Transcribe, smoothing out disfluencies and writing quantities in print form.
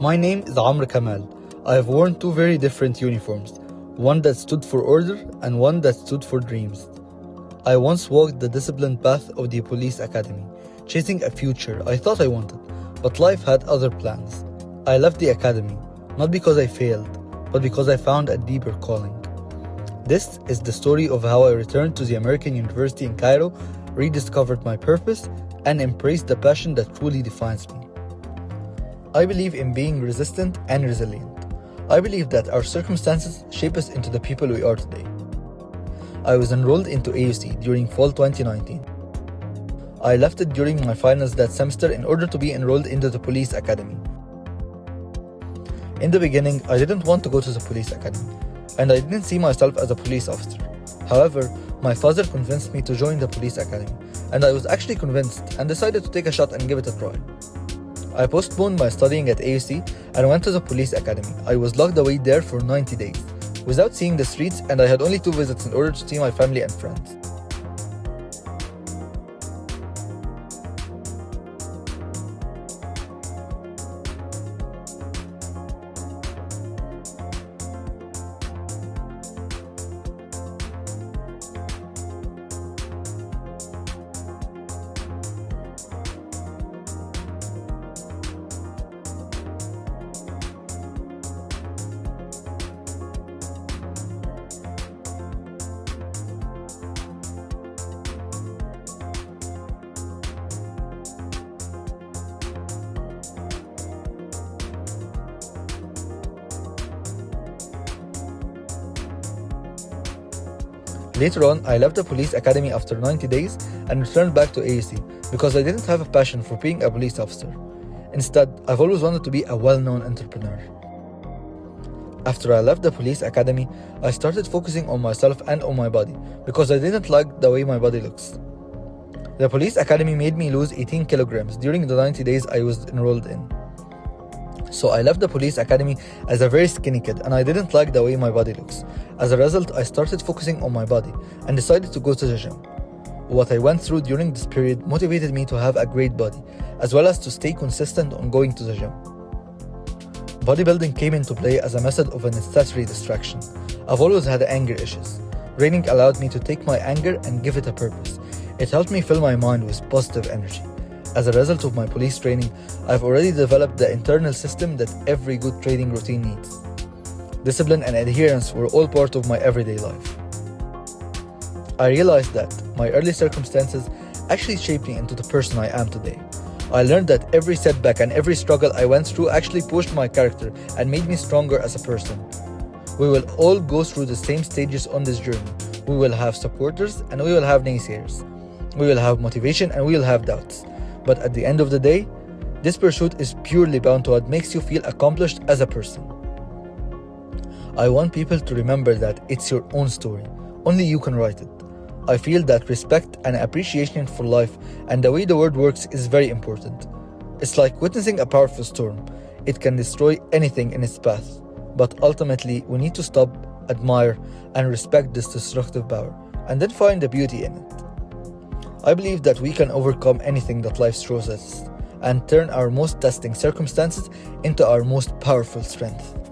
My name is Amr Kamal. I have worn two very different uniforms, one that stood for order and one that stood for dreams. I once walked the disciplined path of the police academy, chasing a future I thought I wanted, but life had other plans. I left the academy, not because I failed, but because I found a deeper calling. This is the story of how I returned to the American University in Cairo, rediscovered my purpose, and embraced the passion that truly defines me. I believe in being resistant and resilient. I believe that our circumstances shape us into the people we are today. I was enrolled into AUC during fall 2019. I left it during my finals that semester in order to be enrolled into the police academy. In the beginning, I didn't want to go to the police academy, and I didn't see myself as a police officer. However, my father convinced me to join the police academy, and I was actually convinced and decided to take a shot and give it a try. I postponed my studying at AUC and went to the police academy. I was locked away there for 90 days, without seeing the streets, and I had only 2 visits in order to see my family and friends. Later on, I left the police academy after 90 days and returned back to AUC because I didn't have a passion for being a police officer. Instead, I've always wanted to be a well-known entrepreneur. After I left the police academy, I started focusing on myself and on my body because I didn't like the way my body looks. The police academy made me lose 18 kilograms during the 90 days I was enrolled in. So I left the police academy as a very skinny kid, and I didn't like the way my body looks. As a result, I started focusing on my body and decided to go to the gym. What I went through during this period motivated me to have a great body, as well as to stay consistent on going to the gym. Bodybuilding came into play as a method of a necessary distraction. I've always had anger issues. Training allowed me to take my anger and give it a purpose. It helped me fill my mind with positive energy. As a result of my police training, I've already developed the internal system that every good training routine needs. Discipline and adherence were all part of my everyday life. I realized that my early circumstances actually shaped me into the person I am today. I learned that every setback and every struggle I went through actually pushed my character and made me stronger as a person. We will all go through the same stages on this journey. We will have supporters and we will have naysayers. We will have motivation and we will have doubts. But at the end of the day, this pursuit is purely bound to what makes you feel accomplished as a person. I want people to remember that it's your own story. Only you can write it. I feel that respect and appreciation for life and the way the world works is very important. It's like witnessing a powerful storm. It can destroy anything in its path. But ultimately, we need to stop, admire, and respect this destructive power, and then find the beauty in it. I believe that we can overcome anything that life throws at us and turn our most testing circumstances into our most powerful strength.